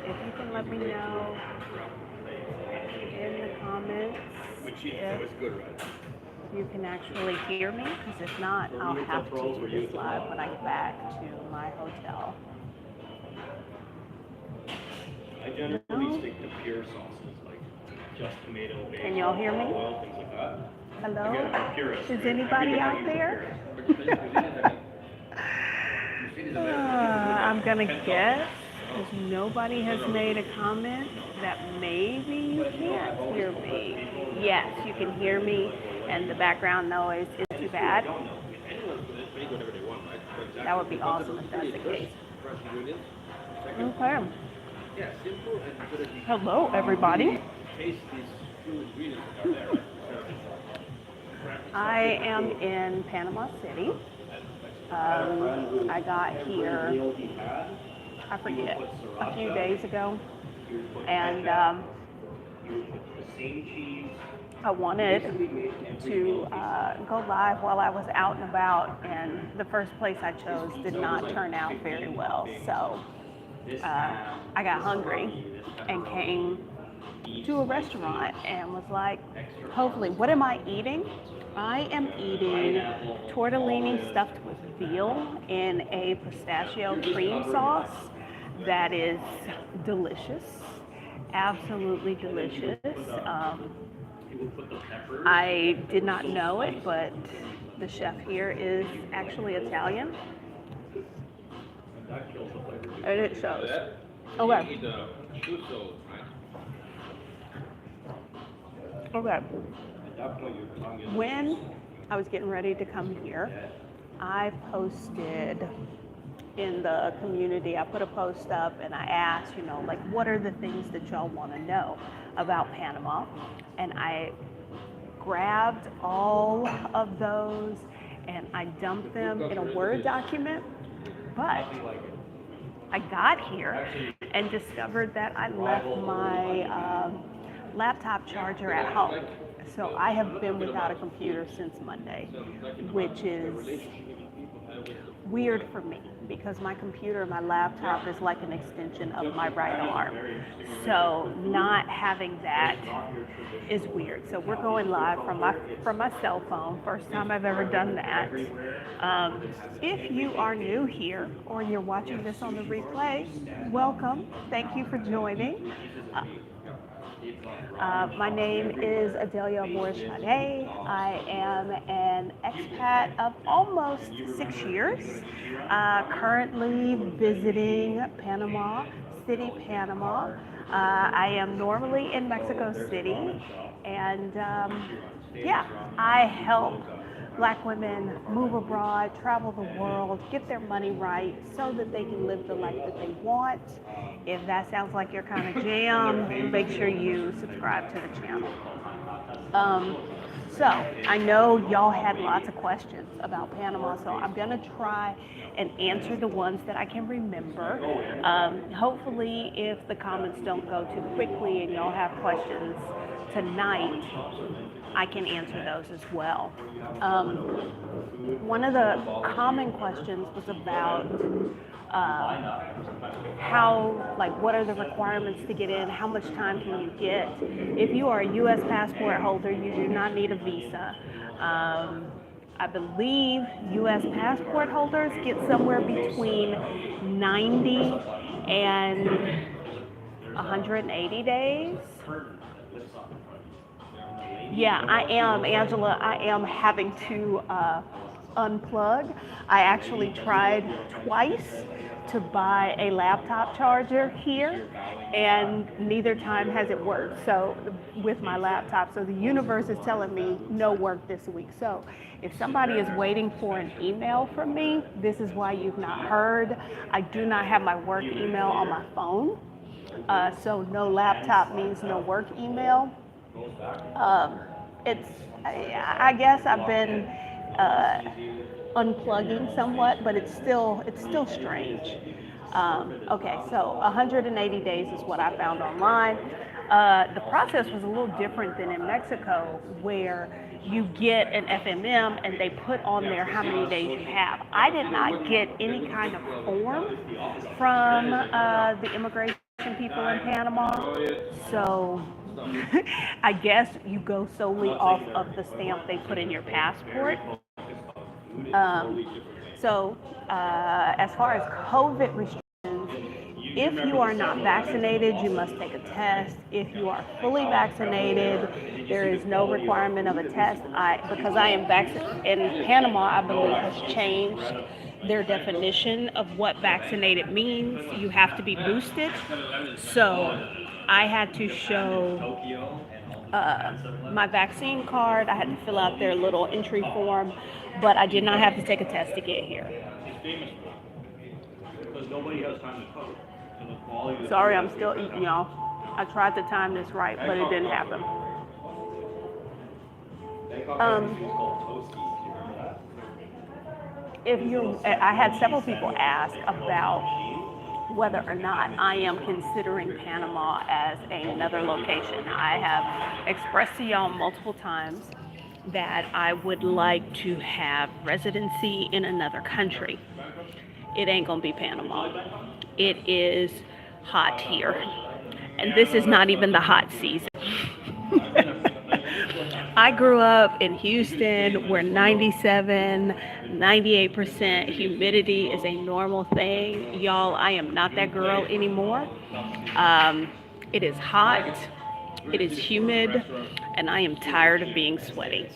if you can let me know in the comments if you can actually hear me, because if not, I'll have to do this live when I get back to my hotel. I generally stick to pure sauces, like just tomato, can y'all hear me? oil, things like that. Hello? Again, I'm a purist, Is right? anybody Everything I out use is there? I'm gonna guess, because nobody has made a comment, that maybe you can't hear me. Yes, you can hear me, and the background noise is too bad. That would be awesome if that's the case. Okay. Hello, everybody. I am in Panama City. I got here, I forget, a few days ago, and I wanted to go live while I was out and about, and the first place I chose did not turn out very well. So I got hungry and came to a restaurant and was like, hopefully, what am I eating? I am eating tortellini stuffed with veal in a pistachio cream sauce that is delicious, absolutely delicious. I did not know it, but the chef here is actually Italian, and it shows. Okay. Okay. When I was getting ready to come here, I posted in the community, I put a post up and I asked, like, what are the things that y'all want to know about Panama? And I grabbed all of those and I dumped them in a Word document, but I got here and discovered that I left my laptop charger at home. So I have been without a computer since Monday, which is weird for me because my computer, my laptop is like an extension of my right arm. So not having that is weird. So we're going live from my cell phone. First time I've ever done that. If you are new here or you're watching this on the replay, welcome. Thank you for joining. My name is Adelia Morishade. I am an expat of almost 6 years, currently visiting Panama City, Panama. I am normally in Mexico City, and yeah, I help Black women move abroad, travel the world, get their money right so that they can live the life that they want. If that sounds like your kind of jam, make sure you subscribe to the channel. So I know y'all had lots of questions about Panama, so I'm gonna try and answer the ones that I can remember. Hopefully, if the comments don't go too quickly and y'all have questions tonight, I can answer those as well. One of the common questions was about what are the requirements to get in? How much time can you get? If you are a U.S. passport holder, you do not need a visa. I believe U.S. passport holders get somewhere between 90 and 180 days. Yeah, I am, Angela. I am having to unplug. I actually tried twice to buy a laptop charger here, and neither time has it worked. So with my laptop, so the universe is telling me no work this week. So if somebody is waiting for an email from me, this is why you've not heard. I do not have my work email on my phone. So no laptop means no work email. I guess I've been unplugging somewhat, but it's still strange. Okay, so 180 days is what I found online. The process was a little different than in Mexico, where you get an FMM and they put on there how many days you have. I did not get any kind of form from the immigration people in Panama. So I guess you go solely off of the stamp they put in your passport. Um, so as far as COVID restrictions, if you are not vaccinated, you must take a test. If you are fully vaccinated, there is no requirement of a test. Because I am vaccinated in Panama, I believe has changed their definition of what vaccinated means. You have to be boosted. So I had to show my vaccine card. I had to fill out their little entry form, but I did not have to take a test to get here. Because nobody has time to cook. So the quality. Sorry, I'm still eating, y'all. I tried to time this right, but it didn't happen. I had several people ask about whether or not I am considering Panama as another location. I have expressed to y'all multiple times that I would like to have residency in another country. It ain't gonna be Panama. It is hot here. And this is not even the hot season. I grew up in Houston where 97, 98% humidity is a normal thing. Y'all, I am not that girl anymore. It is hot, it is humid, and I am tired of being sweaty.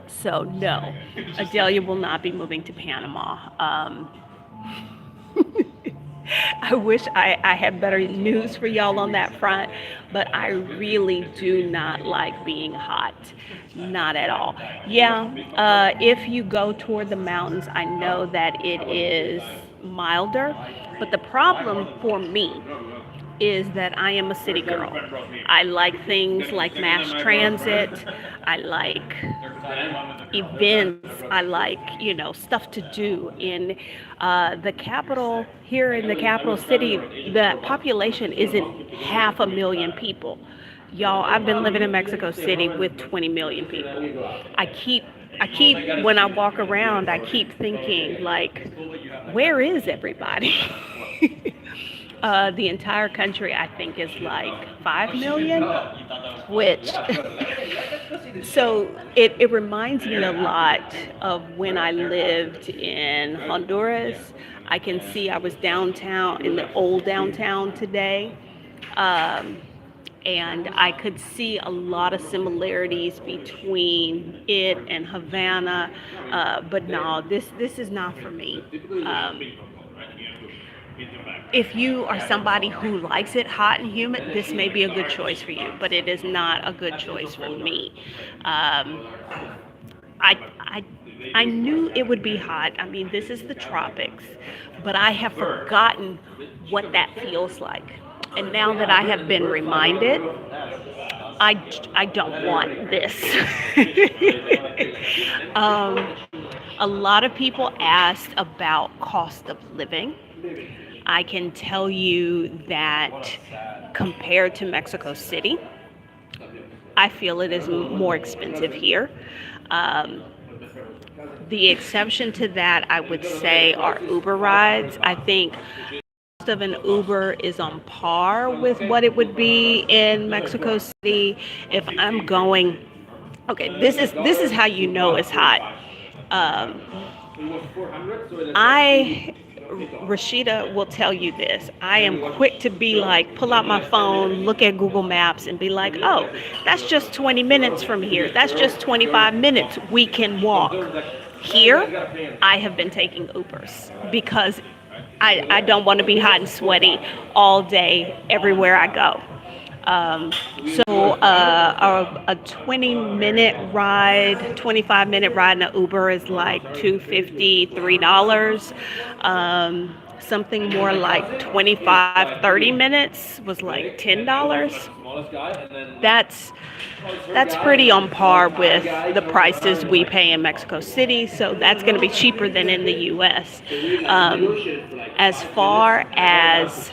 So no, Adelia will not be moving to Panama. I wish I had better news for y'all on that front, but I really do not like being hot. Not at all. Yeah, if you go toward the mountains, I know that it is milder, but the problem for me is that I am a city girl. I like things like mass transit. I like events. I like, stuff to do. In the capital, here in the capital city, the population isn't 500,000 people. Y'all, I've been living in Mexico City with 20 million people. I keep, when I walk around, I keep thinking, like, where is everybody? The entire country, I think, is like 5 million, which, so it reminds me a lot of when I lived in Honduras. I can see I was downtown, in the old downtown today, and I could see a lot of similarities between it and Havana, but no, this is not for me. If you are somebody who likes it hot and humid, this may be a good choice for you, but it is not a good choice for me. I knew it would be hot. I mean, this is the tropics, but I have forgotten what that feels like. And now that I have been reminded, I don't want this. A lot of people asked about cost of living. I can tell you that compared to Mexico City, I feel it is more expensive here. The exception to that, I would say, are Uber rides. I think cost of an Uber is on par with what it would be in Mexico City. If I'm going, okay, this is how you know it's hot. Rashida will tell you this. I am quick to be like, pull out my phone, look at Google Maps and be like, oh, that's just 20 minutes from here. That's just 25 minutes. We can walk. Here, I have been taking Ubers because I don't want to be hot and sweaty all day, everywhere I go. So a 20-minute ride, 25-minute ride in an Uber is like $2.50, $3. Something more like 25, 30 minutes was like $10. That's pretty on par with the prices we pay in Mexico City, so that's going to be cheaper than in the U.S. As far as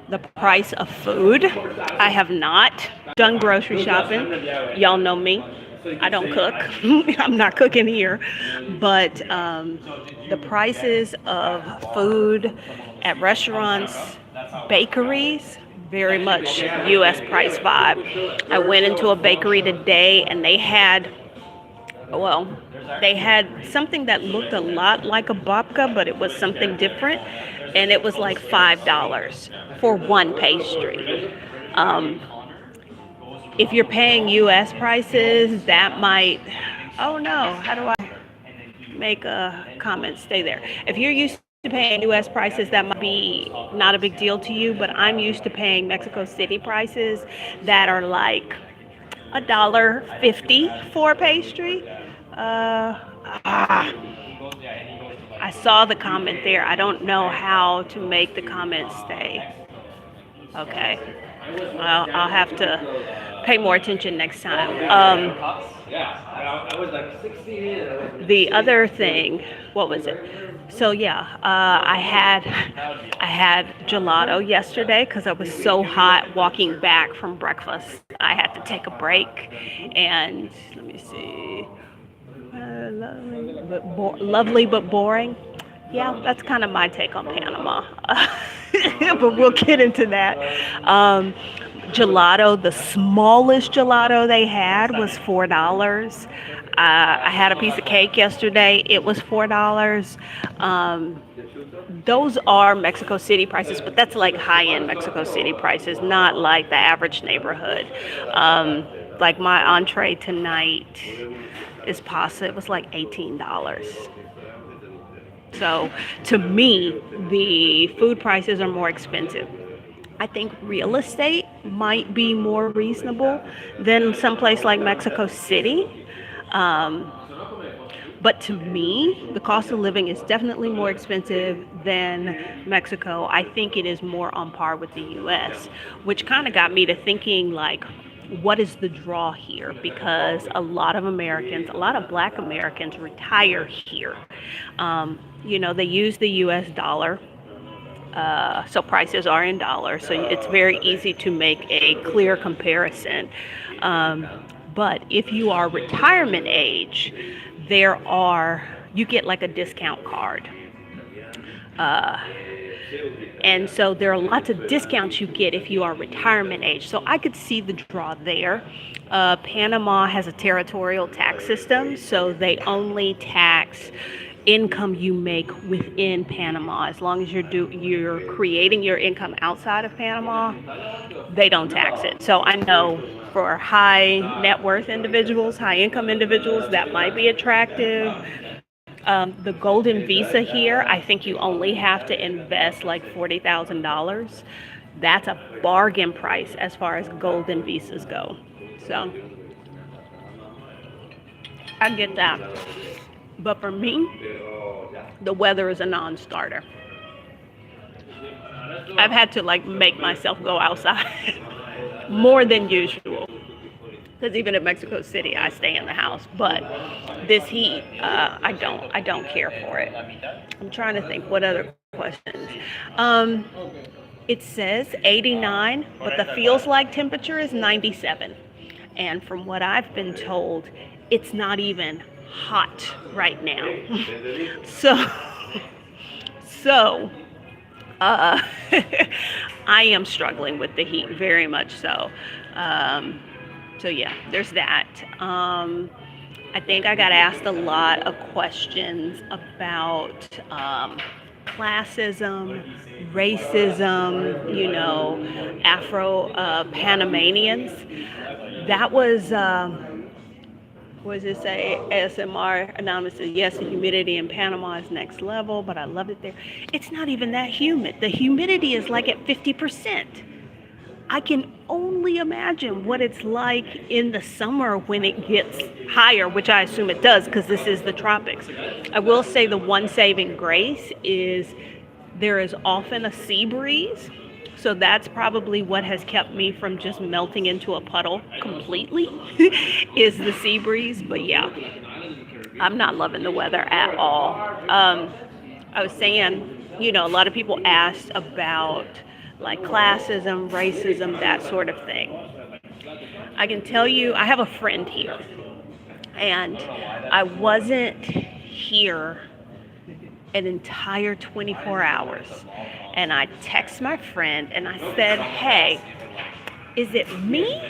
the price of food, I have not done grocery shopping. Y'all know me. I don't cook. I'm not cooking here. But the prices of food at restaurants, bakeries, very much U.S. price vibe. I went into a bakery today and well, they had something that looked a lot like a babka, but it was something different, and it was like $5 for one pastry. Um, if you're paying U.S. prices, that might, oh no, how do I make a comment? Stay there. If you're used to paying U.S. prices, that might be not a big deal to you, but I'm used to paying Mexico City prices that are like $1.50 for a pastry. Uh, ah, I saw the comment there. I don't know how to make the comment stay. Okay. I'll have to pay more attention next time. The other thing, what was it? So yeah, I had gelato yesterday because I was so hot walking back from breakfast. I had to take a break, and let me see, lovely but boring. Yeah, that's kind of my take on Panama. But we'll get into that. Gelato, the smallest gelato they had was $4. I had a piece of cake yesterday. It was $4. Those are Mexico City prices, but that's like high-end Mexico City prices, not like the average neighborhood. Like my entree tonight is pasta. It was like $18. So to me, the food prices are more expensive. I think real estate might be more reasonable than someplace like Mexico City. Um, but to me, the cost of living is definitely more expensive than Mexico. I think it is more on par with the US, which kind of got me to thinking like, what is the draw here? Because a lot of Americans, a lot of Black Americans retire here. They use the US dollar. So prices are in dollars, so it's very easy to make a clear comparison. But if you are retirement age, you get like a discount card. And so there are lots of discounts you get if you are retirement age. So I could see the draw there. Panama has a territorial tax system, so they only tax income you make within Panama. As long as you're creating your income outside of Panama, they don't tax it. So I know for high net worth individuals, high income individuals, that might be attractive. The golden visa here, I think you only have to invest like $40,000. That's a bargain price as far as golden visas go. So I get that. But for me, the weather is a non-starter. I've had to like make myself go outside more than usual. Because even in Mexico City, I stay in the house. But this heat, I don't care for it. I'm trying to think what other questions. It says 89, but the feels like temperature is 97. And from what I've been told, it's not even hot right now. So, I am struggling with the heat very much so. So yeah, there's that. I think I got asked a lot of questions about classism, racism, Afro-Panamanians. That was, what does it say? ASMR Anonymous says, yes, the humidity in Panama is next level, but I love it there. It's not even that humid. The humidity is like at 50%. I can only imagine what it's like in the summer when it gets higher, which I assume it does because this is the tropics. I will say the one saving grace is there is often a sea breeze. So that's probably what has kept me from just melting into a puddle completely is the sea breeze. But yeah, I'm not loving the weather at all. I was saying, a lot of people asked about like classism, racism, that sort of thing. I can tell you, I have a friend here, and I wasn't here an entire 24 hours. And I text my friend and I said, hey, is it me?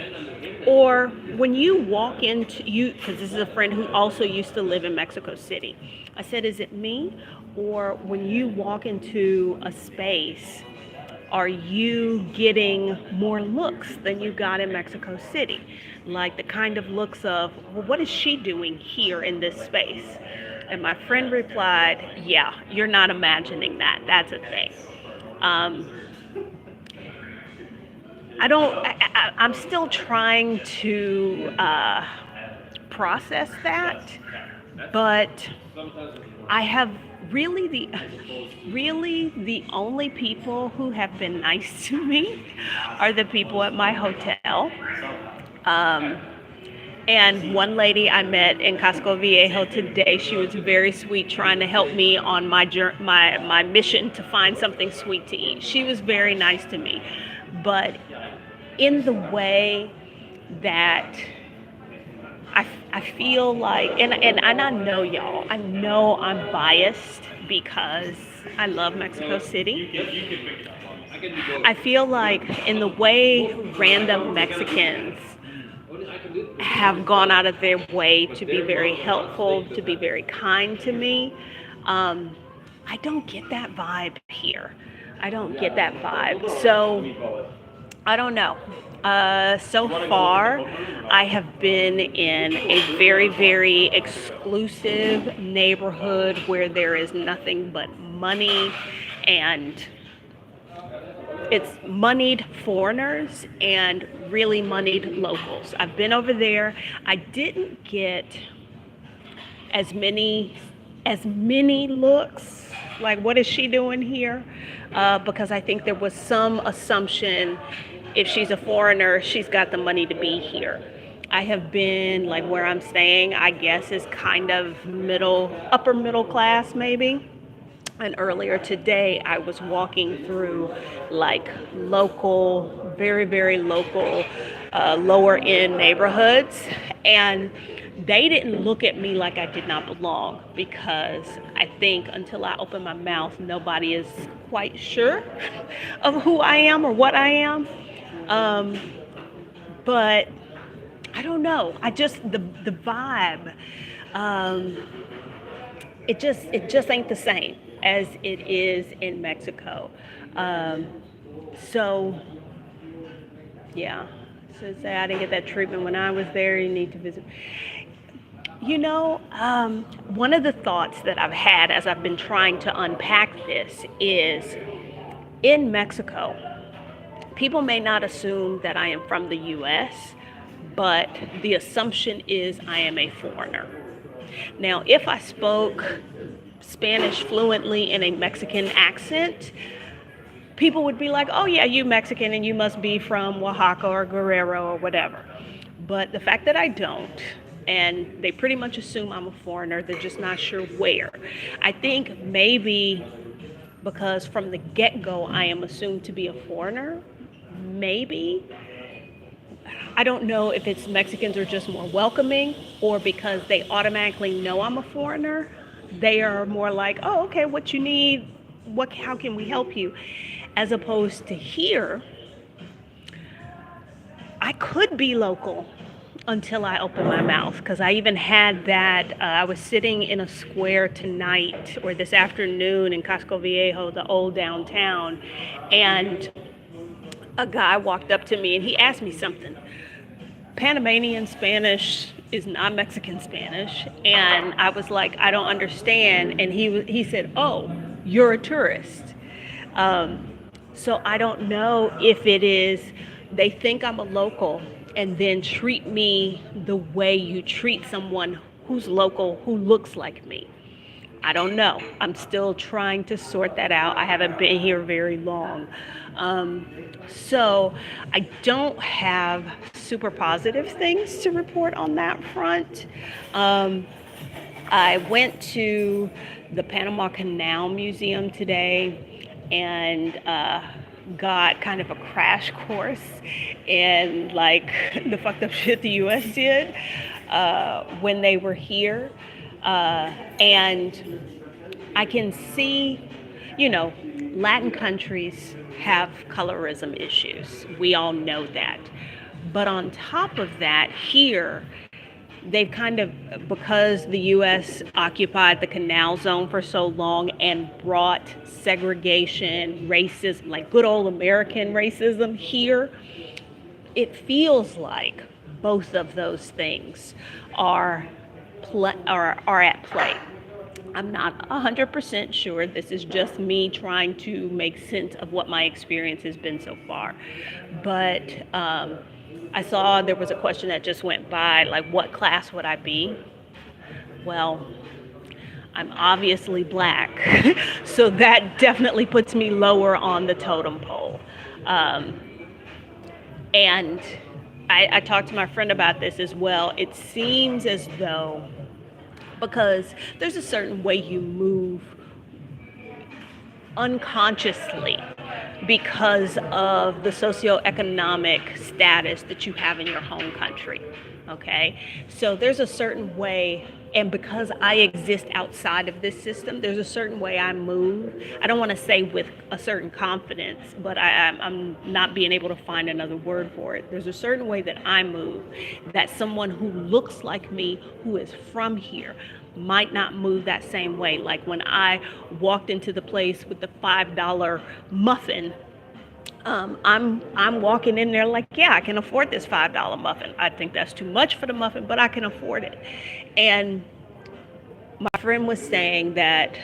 Or when you walk into because this is a friend who also used to live in Mexico City. I said, is it me? Or when you walk into a space, are you getting more looks than you got in Mexico City? Like the kind of looks of, well, what is she doing here in this space? And my friend replied, yeah, you're not imagining that. That's a thing. I'm still trying to process that, but I have really the only people who have been nice to me are the people at my hotel. Um, and one lady I met in Casco Viejo today, she was very sweet, trying to help me on my mission to find something sweet to eat. She was very nice to me, but in the way that I feel like, and I know y'all, I know I'm biased because I love Mexico City. I feel like in the way random Mexicans have gone out of their way to be very helpful, to be very kind to me, I don't get that vibe here. I don't get that vibe. So I don't know. So far, I have been in a very, very exclusive neighborhood where there is nothing but money, and it's moneyed foreigners and really moneyed locals. I've been over there. I didn't get as many looks like, what is she doing here? Because I think there was some assumption, if she's a foreigner, she's got the money to be here. I have been, like, where I'm staying, I guess is kind of upper middle class maybe. And earlier today, I was walking through like local, very, very local, lower end neighborhoods. And they didn't look at me like I did not belong, because I think until I open my mouth, nobody is quite sure of who I am or what I am. But I don't know. I just, the vibe, it just ain't the same as it is in Mexico. So yeah, so say I didn't get that treatment when I was there. You need to visit. One of the thoughts that I've had as I've been trying to unpack this is, in Mexico, people may not assume that I am from the US, but the assumption is I am a foreigner. Now, if I spoke Spanish fluently in a Mexican accent, people would be like, oh yeah, you Mexican and you must be from Oaxaca or Guerrero or whatever. But the fact that I don't, and they pretty much assume I'm a foreigner, they're just not sure where. I think maybe because from the get-go I am assumed to be a foreigner, maybe. I don't know if it's Mexicans are just more welcoming, or because they automatically know I'm a foreigner, they are more like, oh, okay, what you need, how can we help you? As opposed to here, I could be local until I open my mouth, because I even had that. I was sitting in a square tonight or this afternoon in Casco Viejo, the old downtown, and a guy walked up to me and he asked me something. Panamanian Spanish is not Mexican Spanish, and I was like, I don't understand. And he said, oh, you're a tourist. So I don't know if it is they think I'm a local and then treat me the way you treat someone who's local who looks like me. I don't know. I'm still trying to sort that out. I haven't been here very long. So I don't have super positive things to report on that front. I went to the Panama Canal Museum today and got kind of a crash course in like the fucked up shit the US did when they were here. And I can see, Latin countries have colorism issues. We all know that. But on top of that, here, they've kind of, because the US occupied the canal zone for so long and brought segregation, racism, like good old American racism here, it feels like both of those things are at play. I'm not 100% sure. This is just me trying to make sense of what my experience has been so far. But I saw there was a question that just went by, like, what class would I be? Well, I'm obviously black, so that definitely puts me lower on the totem pole. And I talked to my friend about this as well. It seems as though, because there's a certain way you move unconsciously because of the socioeconomic status that you have in your home country. Okay, so there's a certain way, and because I exist outside of this system, there's a certain way I move. I don't want to say with a certain confidence, but I'm not being able to find another word for it. There's a certain way that I move that someone who looks like me, who is from here, might not move that same way. Like when I walked into the place with the $5 muffin, I'm walking in there like, yeah, I can afford this $5 muffin. I think that's too much for the muffin, but I can afford it. And my friend was saying that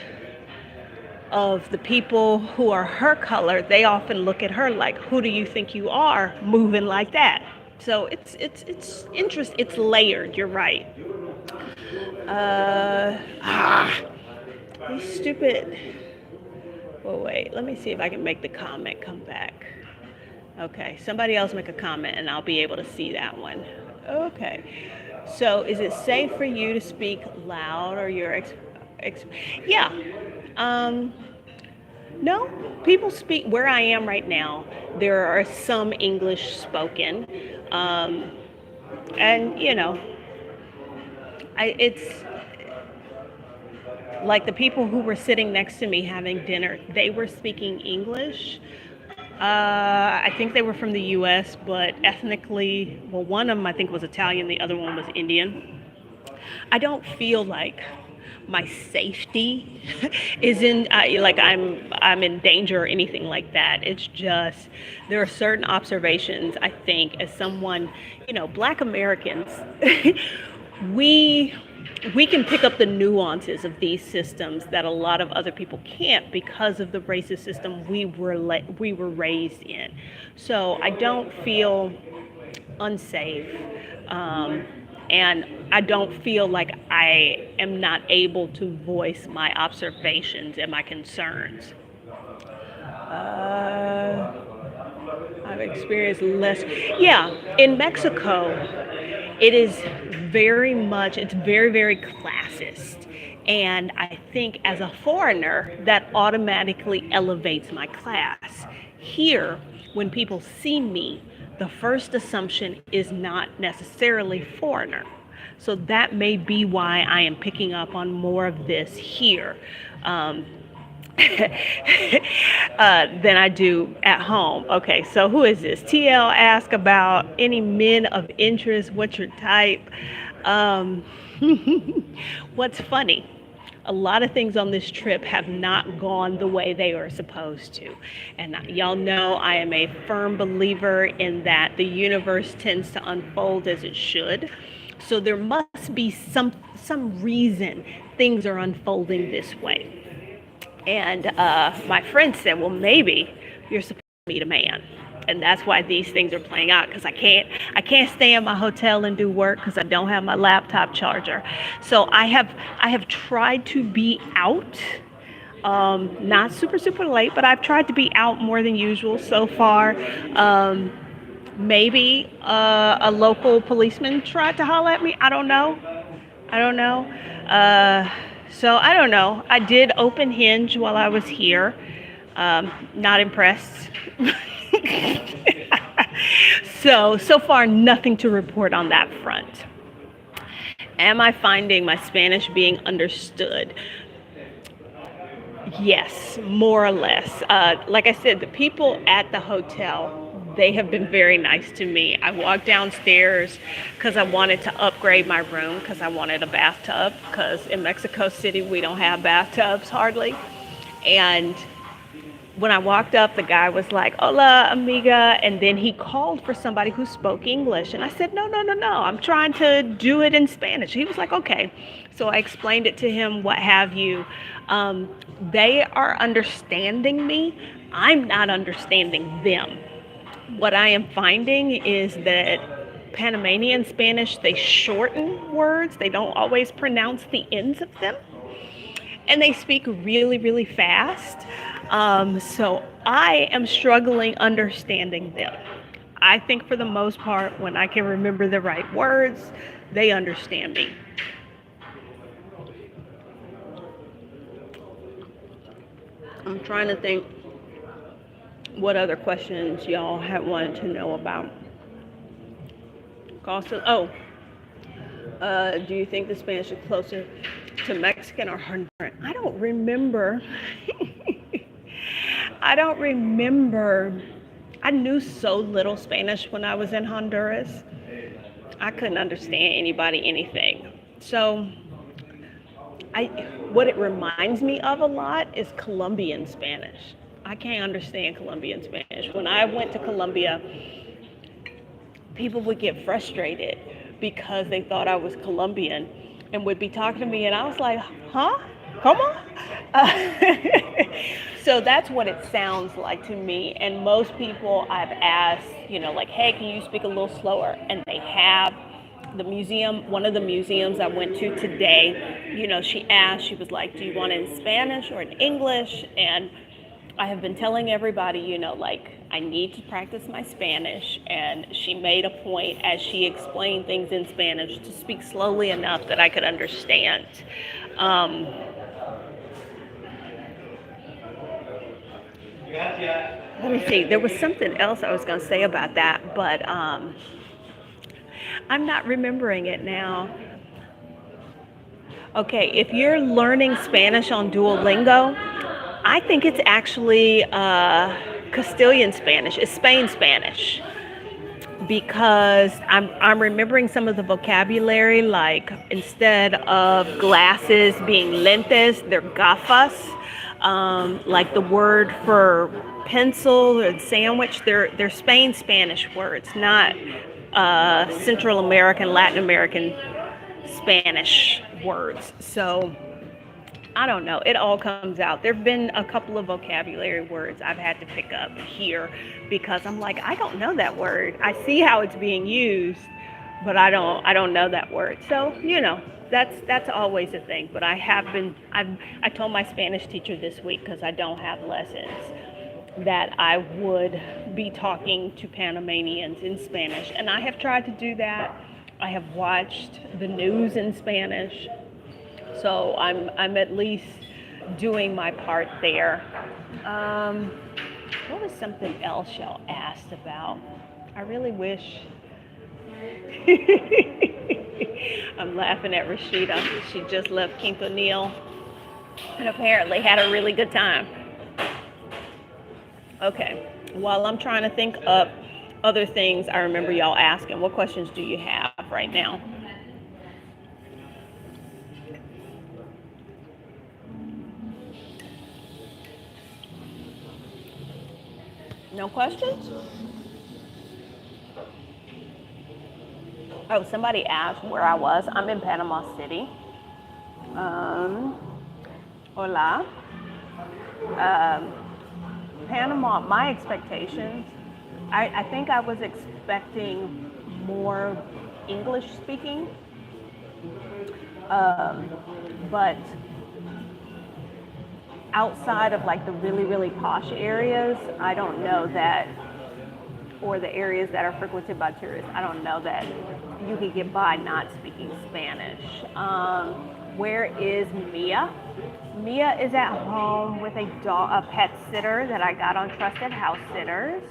of the people who are her color, they often look at her like, who do you think you are moving like that? So it's interesting. It's layered. You're right. These stupid. Well, wait. Let me see if I can make the comment come back. Okay, somebody else make a comment and I'll be able to see that one. Okay, so is it safe for you to speak loud or your yeah. No, people speak where I am right now. There are some English spoken, and it's like the people who were sitting next to me having dinner. They were speaking English. I think they were from the U.S., but ethnically, well, one of them I think was Italian, the other one was Indian. I don't feel like my safety is in, like I'm in danger or anything like that. It's just there are certain observations. I think as someone, Black Americans, we can pick up the nuances of these systems that a lot of other people can't because of the racist system we were raised in. So I don't feel unsafe, and I don't feel like I am not able to voice my observations and my concerns. I've experienced less. Yeah, in Mexico, it is it's very, very classist. And I think as a foreigner, that automatically elevates my class. Here, when people see me, the first assumption is not necessarily foreigner. So that may be why I am picking up on more of this here. Than I do at home. Okay, so who is this? TL asked about any men of interest. What's your type? What's funny? A lot of things on this trip have not gone the way they are supposed to. And y'all know I am a firm believer in that the universe tends to unfold as it should. So there must be some reason things are unfolding this way. And my friend said, well, maybe you're supposed to meet a man. And that's why these things are playing out, because I can't stay in my hotel and do work because I don't have my laptop charger. So I have tried to be out, not super late, but I've tried to be out more than usual so far. Maybe a local policeman tried to holler at me. I don't know. So I don't know. I did open Hinge while I was here. Not impressed. So far, nothing to report on that front. Am I finding my Spanish being understood? Yes, more or less. Like I said, the people at the hotel, they have been very nice to me. I walked downstairs because I wanted to upgrade my room because I wanted a bathtub because in Mexico City we don't have bathtubs hardly. And when I walked up, the guy was like, "Hola, amiga," and then he called for somebody who spoke English. And I said, "No, no, no, no, I'm trying to do it in Spanish." He was like, "Okay." So I explained it to him, what have you. Um, they are understanding me. I'm not understanding them. What I am finding is that Panamanian Spanish, they shorten words, they don't always pronounce the ends of them, and they speak really, really fast. So I am struggling understanding them. I think for the most part, when I can remember the right words, they understand me. I'm trying to think what other questions y'all have wanted to know about. Also, do you think the Spanish is closer to Mexican or Honduran? I don't remember. I don't remember. I knew so little Spanish when I was in Honduras. I couldn't understand anybody, anything. So, I what it reminds me of a lot is Colombian Spanish. I can't understand Colombian Spanish. When I went to Colombia, people would get frustrated because they thought I was Colombian and would be talking to me, and I was like, huh? Come on. So that's what it sounds like to me. And most people I've asked, like, hey, can you speak a little slower? And they have. The museum, one of the museums I went to today, she asked, she was like, do you want it in Spanish or in English? And I have been telling everybody, like, I need to practice my Spanish. And she made a point as she explained things in Spanish to speak slowly enough that I could understand. Let me see. There was something else I was going to say about that, but I'm not remembering it now. Okay, if you're learning Spanish on Duolingo, I think it's actually Castilian Spanish. It's Spain Spanish because I'm remembering some of the vocabulary. Like instead of glasses being lentes, they're gafas. Like the word for pencil or sandwich, they're Spain Spanish words, not Central American, Latin American Spanish words. So I don't know. It all comes out. There have been a couple of vocabulary words I've had to pick up here because I'm like, I don't know that word. I see how it's being used, but I don't know that word. So, that's always a thing. But I told my Spanish teacher this week, because I don't have lessons, that I would be talking to Panamanians in Spanish. And I have tried to do that. I have watched the news in Spanish. So I'm at least doing my part there. What was something else y'all asked about? I really wish. I'm laughing at Rashida. She just left Quintonil and apparently had a really good time. Okay, while I'm trying to think up other things I remember y'all asking, what questions do you have right now? No questions? Oh, somebody asked where I was. I'm in Panama City. Hola. Panama, my expectations, I think I was expecting more English speaking, but outside of like the really, really posh areas, I don't know that, or the areas that are frequented by tourists, I don't know that you could get by not speaking Spanish. Where is Mia? Mia is at home with a pet sitter that I got on Trusted House Sitters.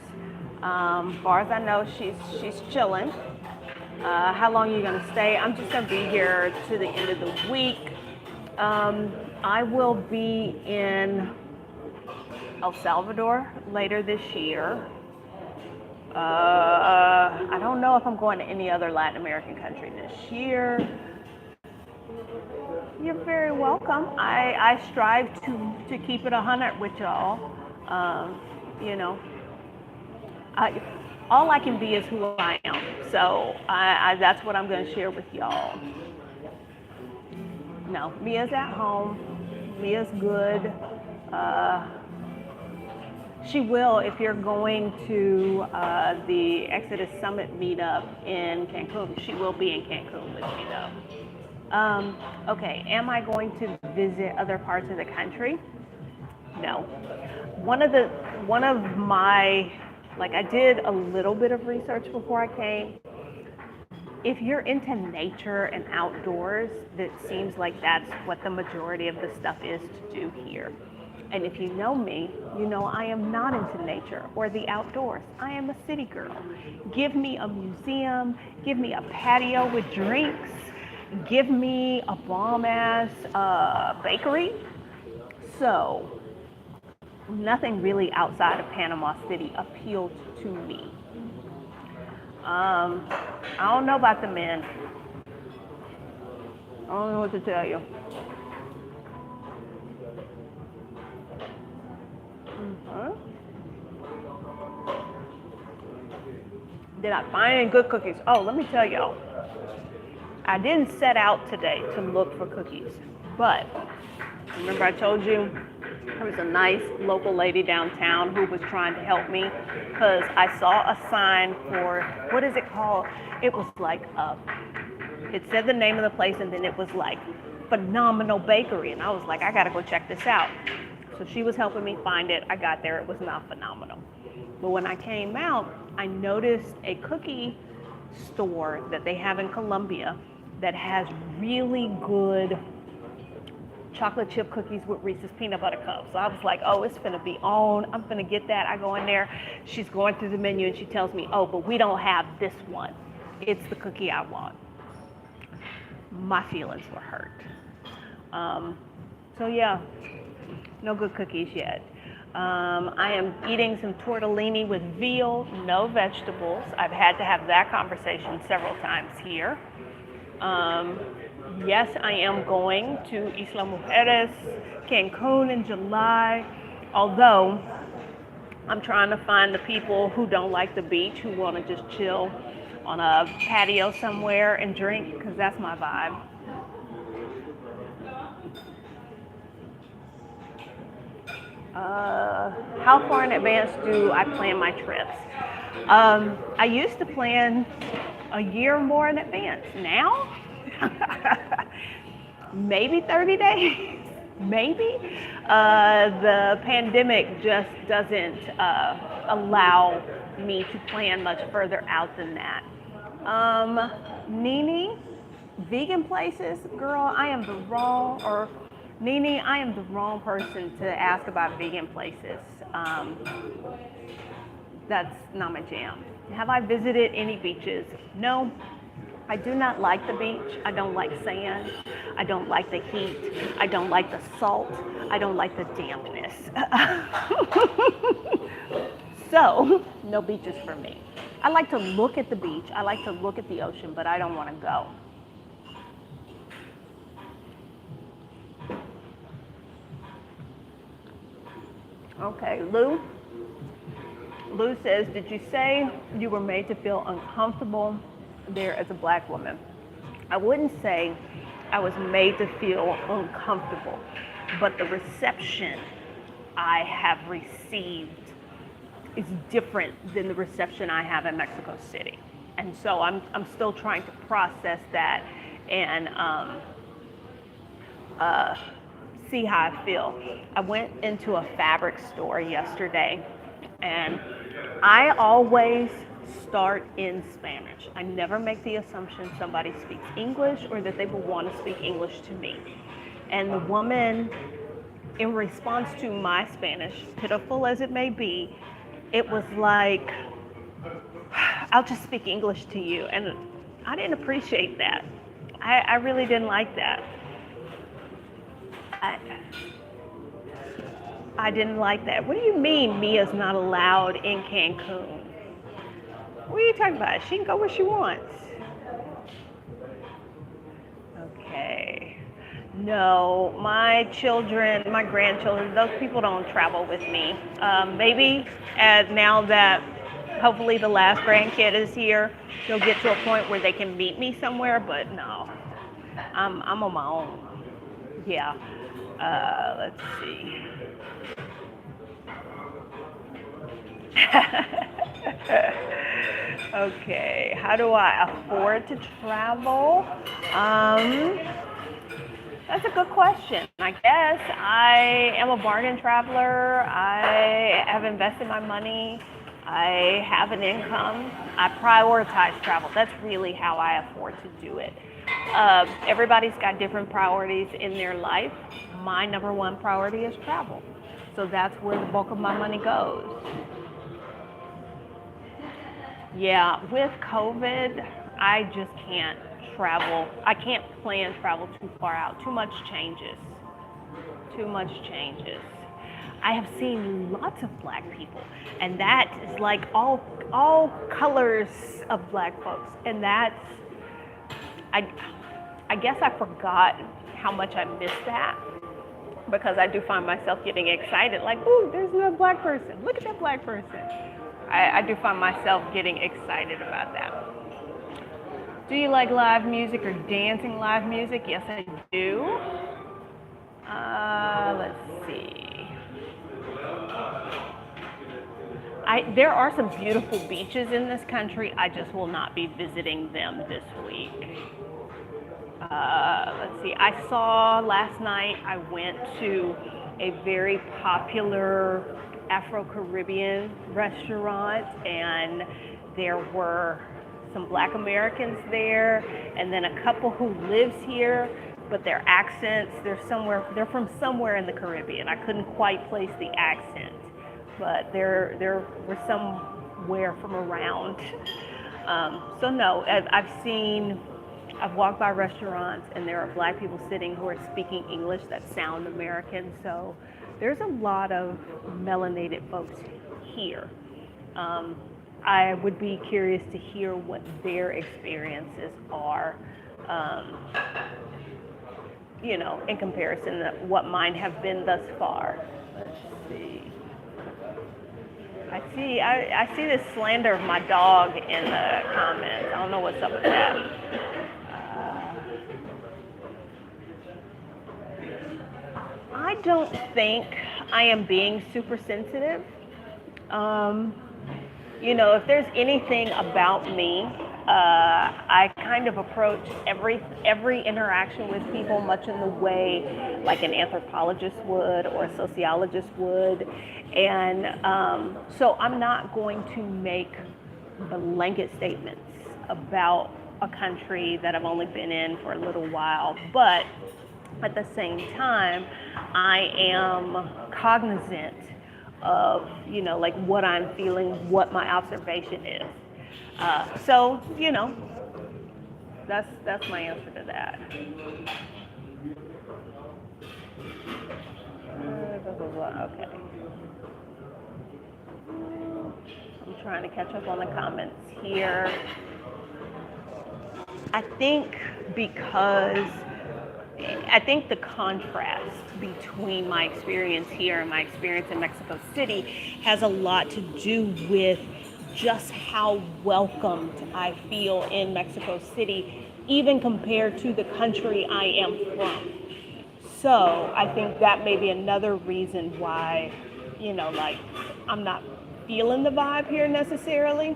Far as I know, she's chilling. How long are you gonna stay? I'm just gonna be here to the end of the week. I will be in El Salvador later this year. I don't know if I'm going to any other Latin American country this year. You're very welcome. I strive to keep it 100 with y'all. You know, all I can be is who I am. So that's what I'm going to share with y'all. No, Mia's at home. Mia's good. She will, if you're going to the Exodus Summit meetup in Cancun, she will be in Cancun with me though. Okay, am I going to visit other parts of the country? No. One of my, like I did a little bit of research before I came. If you're into nature and outdoors, that seems like that's what the majority of the stuff is to do here. And if you know me, you know I am not into nature or the outdoors. I am a city girl. Give me a museum, give me a patio with drinks, give me a bomb-ass bakery. So nothing really outside of Panama City appealed to me. I don't know about the men. I don't know what to tell you. Did I find any good cookies? Oh, let me tell y'all. I didn't set out today to look for cookies, but remember I told you there was a nice local lady downtown who was trying to help me because I saw a sign for, what is it called? It was like, it said the name of the place and then it was like Phenomenal Bakery. And I was like, I gotta go check this out. So she was helping me find it. I got there, it was not phenomenal. But when I came out, I noticed a cookie store that they have in Colombia that has really good chocolate chip cookies with Reese's peanut butter cups. So I was like, oh, it's gonna be on. I'm gonna get that. I go in there, she's going through the menu and she tells me, oh, but we don't have this one. It's the cookie I want. My feelings were hurt. So yeah, no good cookies yet. I am eating some tortellini with veal, no vegetables. I've had to have that conversation several times here. Yes, I am going to Isla Mujeres, Cancun in July, although I'm trying to find the people who don't like the beach, who want to just chill on a patio somewhere and drink, because that's my vibe. How far in advance do I plan my trips? I used to plan a year or more in advance. Now, maybe 30 days, maybe. The pandemic just doesn't allow me to plan much further out than that. Nene, vegan places, girl, Nene, I am the wrong person to ask about vegan places. That's not my jam. Have I visited any beaches? No, I do not like the beach. I don't like sand. I don't like the heat. I don't like the salt. I don't like the dampness. So, no beaches for me. I like to look at the beach. I like to look at the ocean, but I don't want to go. Okay, Lou. Lou says, did you say you were made to feel uncomfortable there as a black woman? I wouldn't say I was made to feel uncomfortable, but the reception I have received is different than the reception I have in Mexico City. And so I'm still trying to process that and see how I feel. I went into a fabric store yesterday and I always start in Spanish. I never make the assumption somebody speaks English or that they will want to speak English to me. And the woman, in response to my Spanish, pitiful as it may be, it was like, I'll just speak English to you. And I didn't appreciate that. I really didn't like that. I, I didn't like that. What do you mean Mia's not allowed in Cancun? What are you talking about? She can go where she wants. Okay. No, my children, my grandchildren, those people don't travel with me. Maybe now that hopefully the last grandkid is here, they'll get to a point where they can meet me somewhere, but no, I'm on my own. Yeah. Let's see. Okay, how do I afford to travel? That's a good question. I guess I am a bargain traveler. I have invested my money. I have an income. I prioritize travel. That's really how I afford to do it. Everybody's got different priorities in their life. My number one priority is travel. So that's where the bulk of my money goes. Yeah, with COVID, I just can't travel. I can't plan travel too far out. Too much changes. Too much changes. I have seen lots of black people, and that is like all colors of black folks, and that's I guess I forgot how much I missed that because I do find myself getting excited, like, ooh, there's a black person. Look at that black person. I do find myself getting excited about that. Do you like live music or dancing live music? Yes, I do. Let's see. There are some beautiful beaches in this country. I just will not be visiting them this week. Let's see. I saw last night, I went to a very popular Afro-Caribbean restaurant, and there were some black Americans there, and then a couple who lives here, but their accents, they're from somewhere in the Caribbean. I couldn't quite place the accent, but there were somewhere from around. So no, I've walked by restaurants and there are black people sitting who are speaking English that sound American. So there's a lot of melanated folks here. I would be curious to hear what their experiences are, in comparison to what mine have been thus far. Let's see. I see this slander of my dog in the comments. I don't know what's up with that. I don't think I am being super sensitive. If there's anything about me, I kind of approach every interaction with people much in the way like an anthropologist would or a sociologist would. And so I'm not going to make blanket statements about a country that I've only been in for a little while. But at the same time, I am cognizant of, like what I'm feeling, what my observation is. So, that's my answer to that. Okay. I'm trying to catch up on the comments here. I think the contrast between my experience here and my experience in Mexico City has a lot to do with just how welcomed I feel in Mexico City, even compared to the country I am from. So I think that may be another reason why, I'm not feeling the vibe here necessarily.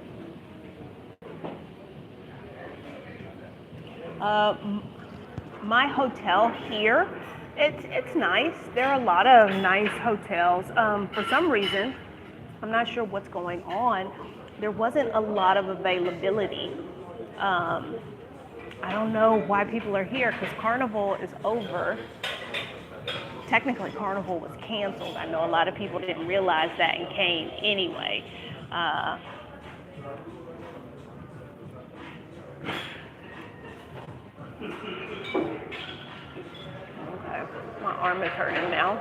My hotel here, it's nice. There are a lot of nice hotels. For some reason, I'm not sure what's going on, there wasn't a lot of availability. I don't know why people are here because Carnival is over. Technically, Carnival was canceled. I know a lot of people didn't realize that and came anyway. Okay. my arm is hurting now.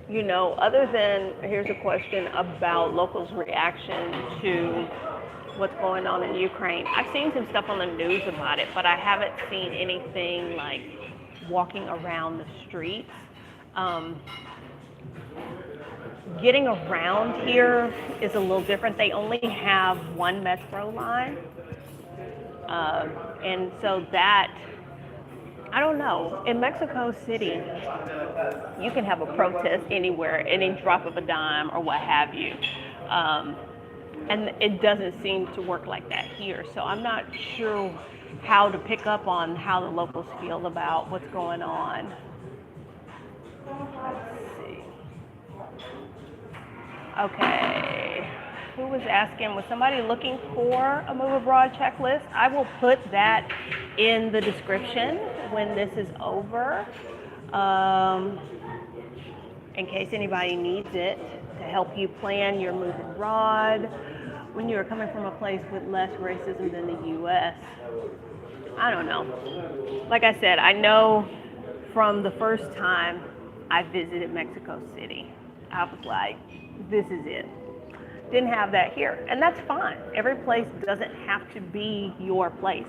You know, other than, here's a question about locals' reaction to what's going on in Ukraine. I've seen some stuff on the news about it, but I haven't seen anything like walking around the streets. Getting around here is a little different. They only have one metro line. And so that, I don't know. In Mexico City, you can have a protest anywhere, any drop of a dime or what have you. And it doesn't seem to work like that here. So I'm not sure how to pick up on how the locals feel about what's going on. Let's see. Okay. Who was asking, was somebody looking for a move abroad checklist? I will put that in the description when this is over, in case anybody needs it to help you plan your move abroad when you are coming from a place with less racism than the U.S. I don't know. Like I said, I know from the first time I visited Mexico City, I was like, this is it. Didn't have that here, and that's fine. Every place doesn't have to be your place.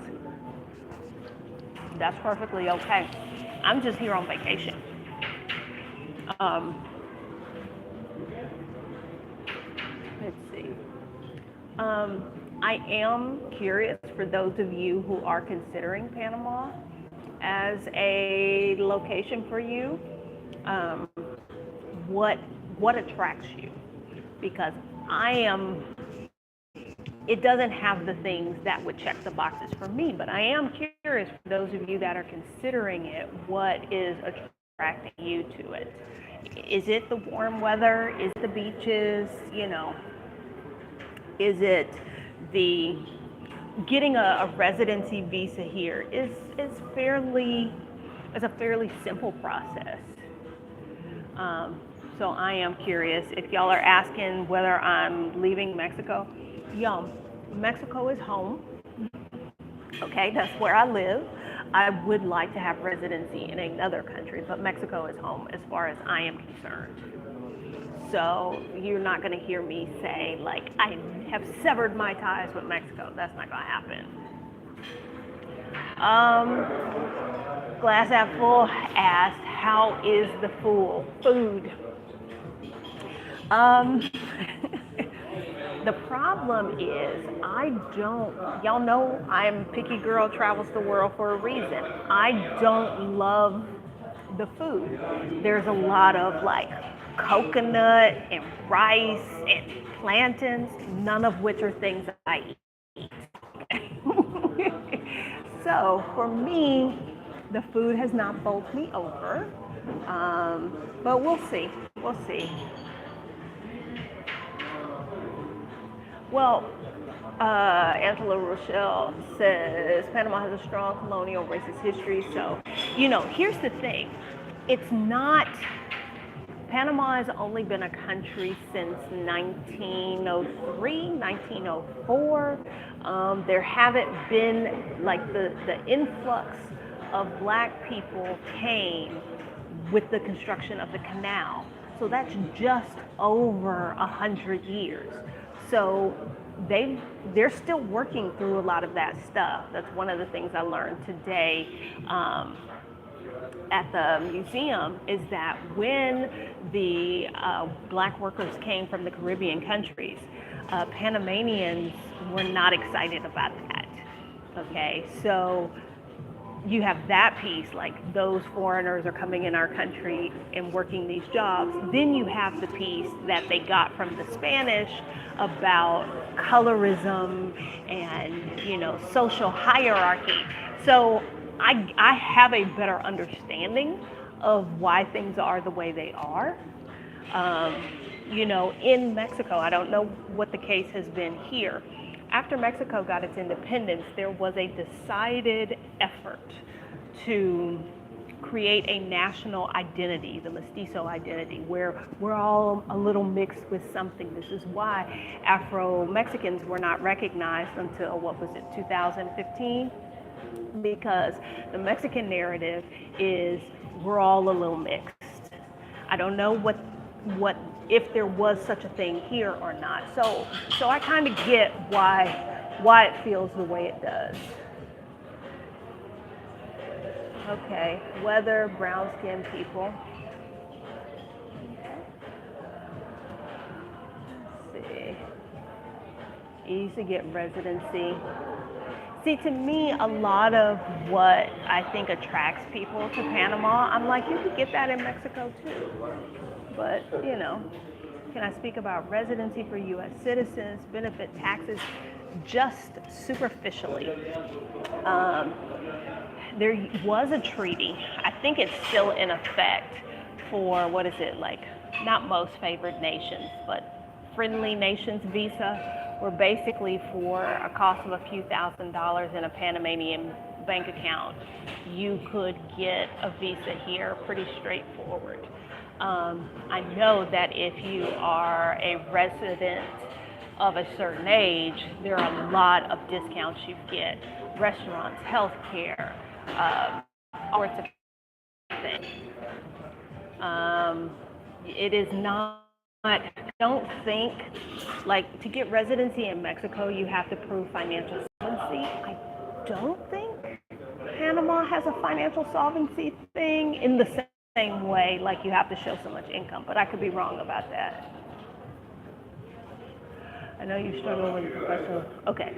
That's perfectly okay. I'm just here on vacation. Let's see. I am curious, for those of you who are considering Panama as a location for you, what attracts you? Because it doesn't have the things that would check the boxes for me, but I am curious, for those of you that are considering it, what is attracting you to it? Is it the warm weather? Is it the beaches? You know, is it the getting a residency visa here is a fairly simple process. So I am curious if y'all are asking whether I'm leaving Mexico. Y'all, Mexico is home. Okay, that's where I live. I would like to have residency in another country, but Mexico is home as far as I am concerned. So you're not going to hear me say, like, I have severed my ties with Mexico. That's not going to happen. Glass half full asked, how is the food? The problem is, y'all know I'm picky girl, travels the world for a reason. I don't love the food. There's a lot of like coconut and rice and plantains, none of which are things I eat. So for me, the food has not bowled me over, but we'll see. Well, Angela Rochelle says Panama has a strong colonial racist history. So, you know, here's the thing. Panama has only been a country since 1903, 1904. There haven't been, like, the influx of black people came with the construction of the canal. So that's just over 100 years. So they're still working through a lot of that stuff. That's one of the things I learned today at the museum, is that when the black workers came from the Caribbean countries, Panamanians were not excited about that. Okay, so you have that piece, like those foreigners are coming in our country and working these jobs. Then you have the piece that they got from the Spanish about colorism and, you know, social hierarchy. So I have a better understanding of why things are the way they are. You know, in Mexico, I don't know what the case has been here. After Mexico got its independence, there was a decided effort to create a national identity, the mestizo identity, where we're all a little mixed with something. This is why Afro-Mexicans were not recognized until, 2015? because the Mexican narrative is we're all a little mixed. I don't know what if there was such a thing here or not. So I kind of get why it feels the way it does. Okay, weather, brown skinned people. Let's see. Easy to get residency. See, to me, a lot of what I think attracts people to Panama, I'm like, you could get that in Mexico too. But, can I speak about residency for U.S. citizens, benefit taxes, just superficially? There was a treaty, I think it's still in effect for, what is it, like, not most favored nations, but friendly nations visa, where basically for a cost of a few $1,000s in a Panamanian bank account, you could get a visa here pretty straightforward. I know that if you are a resident of a certain age, there are a lot of discounts you get. Restaurants, healthcare, all sorts of things. It is not, don't think, like, to get residency in Mexico, you have to prove financial solvency. I don't think Panama has a financial solvency thing in the same way, like you have to show so much income, but I could be wrong about that. I know you struggle with professional. Okay.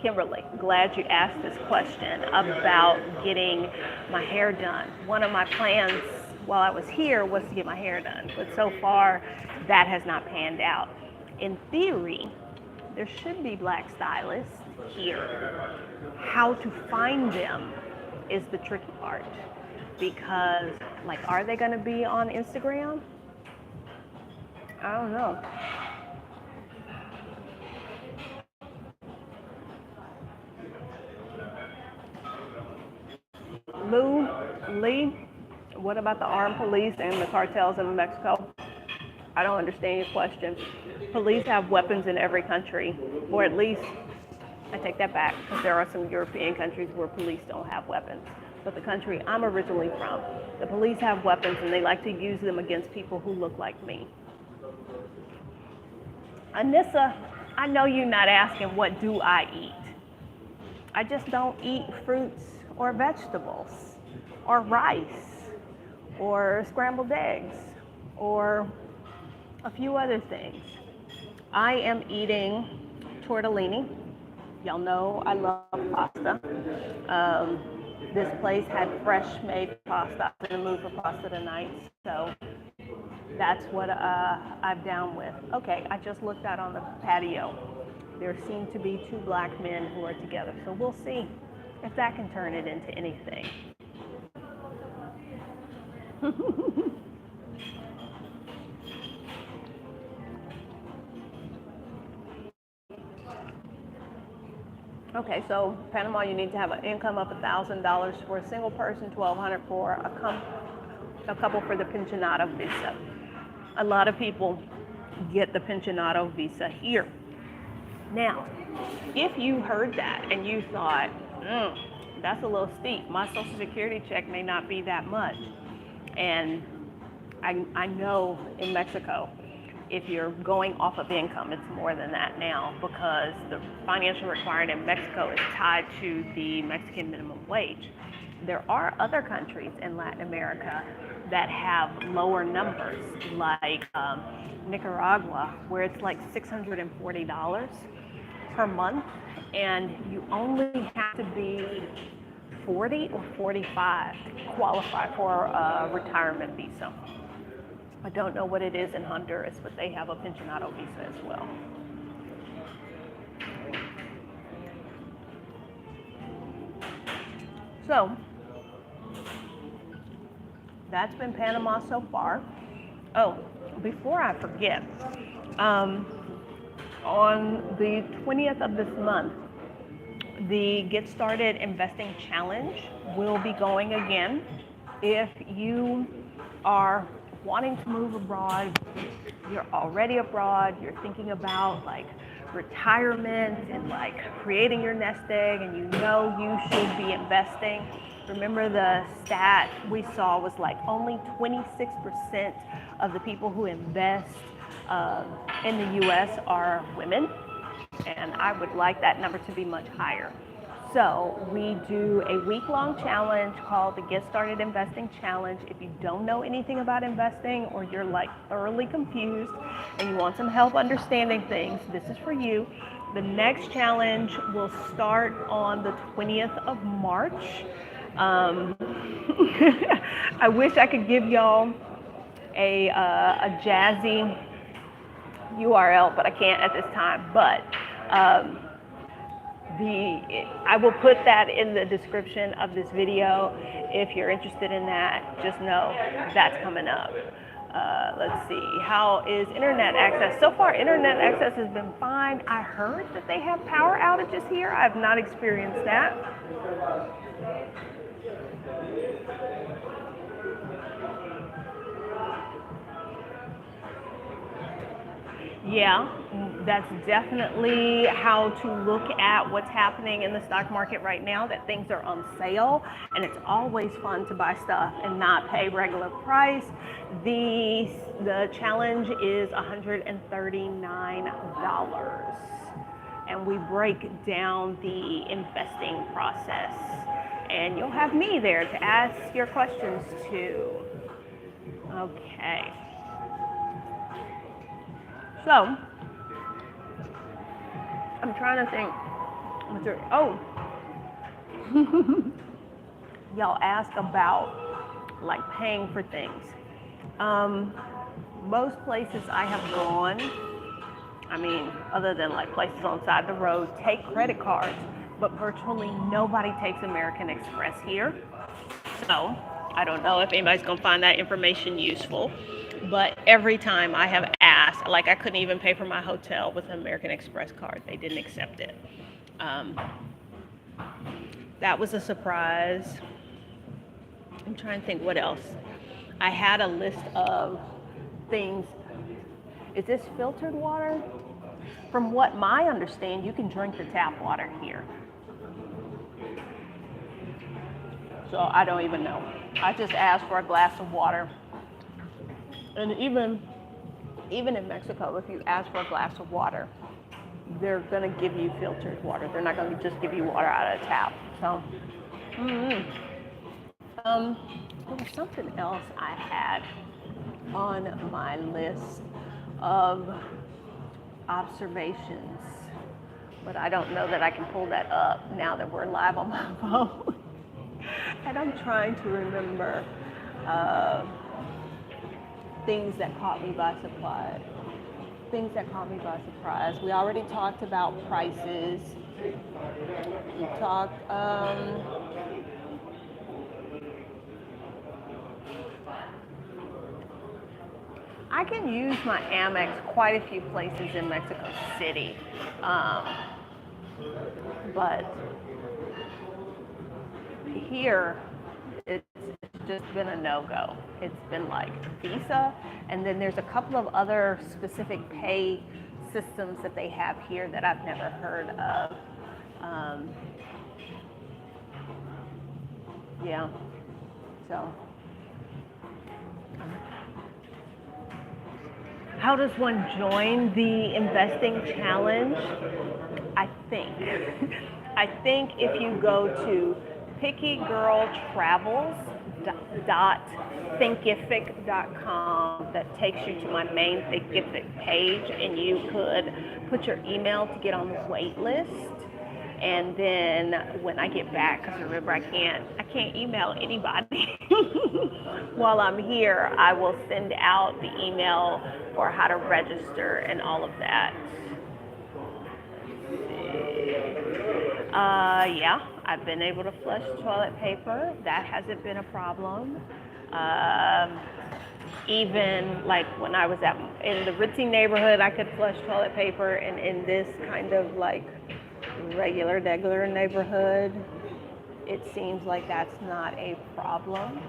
Kimberly, glad you asked this question about getting my hair done. One of my plans while I was here was to get my hair done, but so far that has not panned out. In theory, there should be black stylists here. How to find them is the tricky part, because, like, are they going to be on Instagram? I don't know. Lee, what about the armed police and the cartels in Mexico? I don't understand your question. Police have weapons in every country, or at least, I take that back, because there are some European countries where police don't have weapons. But the country I'm originally from, the police have weapons and they like to use them against people who look like me. Anissa, I know you're not asking what do I eat. I just don't eat fruits or vegetables or rice or scrambled eggs or a few other things. I am eating tortellini. Y'all know I love pasta. This place had fresh made pasta. I'm in the mood for pasta tonight, so that's what I'm down with. Okay, I just looked out on the patio. There seem to be two black men who are together, so we'll see if that can turn it into anything. Okay, so Panama, you need to have an income of $1,000 for a single person, $1,200 for a couple for the pensionado visa. A lot of people get the pensionado visa here. Now, if you heard that and you thought, that's a little steep, my Social Security check may not be that much, and I know in Mexico, if you're going off of income, it's more than that now, because the financial requirement in Mexico is tied to the Mexican minimum wage. There are other countries in Latin America that have lower numbers, like Nicaragua, where it's like $640 per month, and you only have to be 40 or 45 to qualify for a retirement visa. I don't know what it is in Honduras, but they have a pensionado visa as well. So, that's been Panama so far. Oh, before I forget, on the 20th of this month, the Get Started Investing Challenge will be going again. If you are wanting to move abroad, you're already abroad, you're thinking about like retirement and like creating your nest egg and you know you should be investing, remember the stat we saw was like only 26% of the people who invest in the US are women, and I would like that number to be much higher. So we do a week-long challenge called the Get Started Investing Challenge. If you don't know anything about investing or you're like thoroughly confused and you want some help understanding things, this is for you. The next challenge will start on the 20th of March. I wish I could give y'all a jazzy URL, but I can't at this time. But I will put that in the description of this video. If you're interested in that, just know that's coming up. Let's see, how is internet access? So far, internet access has been fine. I heard that they have power outages here. I have not experienced that. Yeah, that's definitely how to look at what's happening in the stock market right now, that things are on sale, and it's always fun to buy stuff and not pay regular price. The challenge is $139, and we break down the investing process, and you'll have me there to ask your questions too. Okay. So, I'm trying to think. Oh, y'all ask about like paying for things. Most places I have gone, I mean, other than like places on the side of the road, take credit cards, but virtually nobody takes American Express here. So, I don't know if anybody's gonna find that information useful. But every time I have asked, like I couldn't even pay for my hotel with an American Express card. They didn't accept it. That was a surprise. I'm trying to think what else. I had a list of things. Is this filtered water? From what I understand, you can drink the tap water here. So I don't even know. I just asked for a glass of water. And even in Mexico, if you ask for a glass of water, they're gonna give you filtered water. They're not gonna just give you water out of a tap. So, there was something else I had on my list of observations, but I don't know that I can pull that up now that we're live on my phone. And I'm trying to remember things that caught me by surprise. We already talked about prices. We talked, I can use my Amex quite a few places in Mexico City. But here, it's just been a no-go. It's been like Visa, and then there's a couple of other specific pay systems that they have here that I've never heard of. Yeah, so. How does one join the investing challenge? I think if you go to pickygirltravels.thinkific.com, that takes you to my main Thinkific page, and you could put your email to get on the wait list. And then when I get back, because remember I can't email anybody while I'm here, I will send out the email for how to register and all of that. Yeah, I've been able to flush toilet paper. That hasn't been a problem. Even like when I was in the ritzy neighborhood, I could flush toilet paper, and in this kind of like regular neighborhood, it seems like that's not a problem.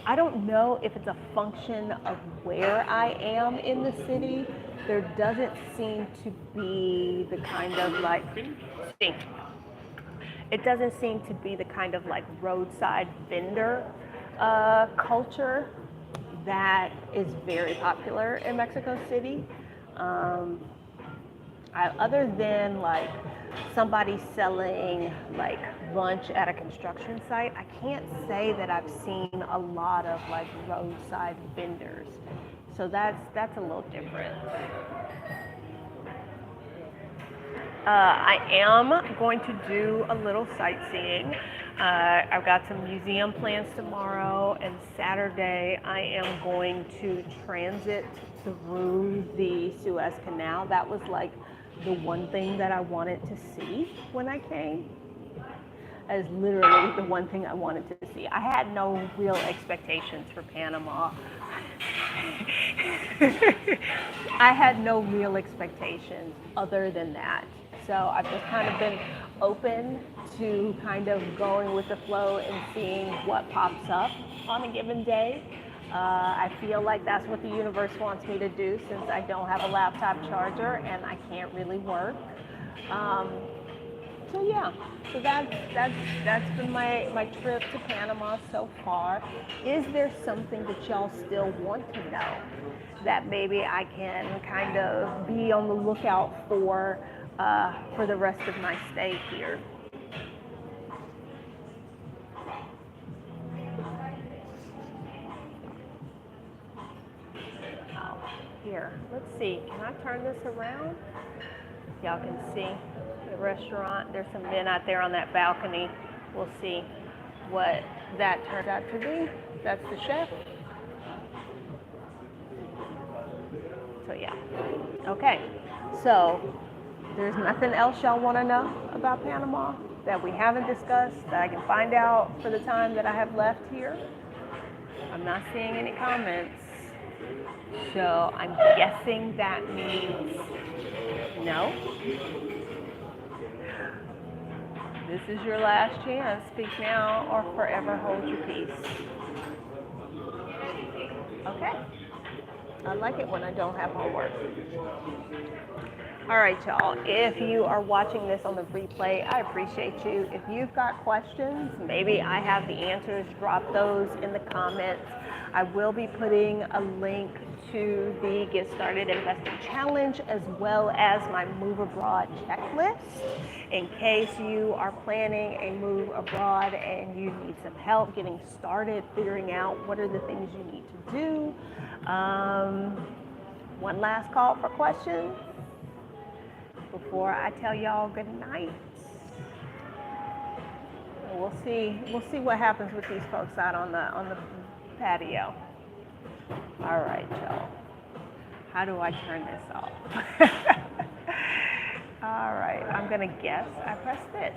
I don't know if it's a function of where I am in the city. There doesn't seem to be the kind of like, it doesn't seem to be the kind of like roadside vendor culture that is very popular in Mexico City. Um, Other than like somebody selling like lunch at a construction site, I can't say that I've seen a lot of like roadside vendors. So that's a little different. I am going to do a little sightseeing. I've got some museum plans tomorrow, and Saturday I am going to transit through the Suez Canal. That was like the one thing that I wanted to see when I came. That is literally the one thing I wanted to see. I had no real expectations for Panama. I had no real expectations other than that. So I've just kind of been open to kind of going with the flow and seeing what pops up on a given day. I feel like that's what the universe wants me to do since I don't have a laptop charger and I can't really work. So yeah, so that's been my trip to Panama so far. Is there something that y'all still want to know that maybe I can kind of be on the lookout for the rest of my stay here? Here, let's see. Can I turn this around? Y'all can see the restaurant. There's some men out there on that balcony. We'll see what that turned out to be. That's the chef. So yeah. Okay. So there's nothing else y'all want to know about Panama that we haven't discussed that I can find out for the time that I have left here. I'm not seeing any comments. So I'm guessing that means no. This is your last chance. Speak now or forever hold your peace. Okay. I like it when I don't have homework. All right, y'all. If you are watching this on the replay, I appreciate you. If you've got questions, maybe I have the answers, drop those in the comments. I will be putting a link to the Get Started Investing Challenge as well as my Move Abroad checklist in case you are planning a move abroad and you need some help getting started, figuring out what are the things you need to do. One last call for questions before I tell y'all good night. We'll see what happens with these folks out on the patio. All right, y'all. How do I turn this off? All right, I'm gonna guess I press this.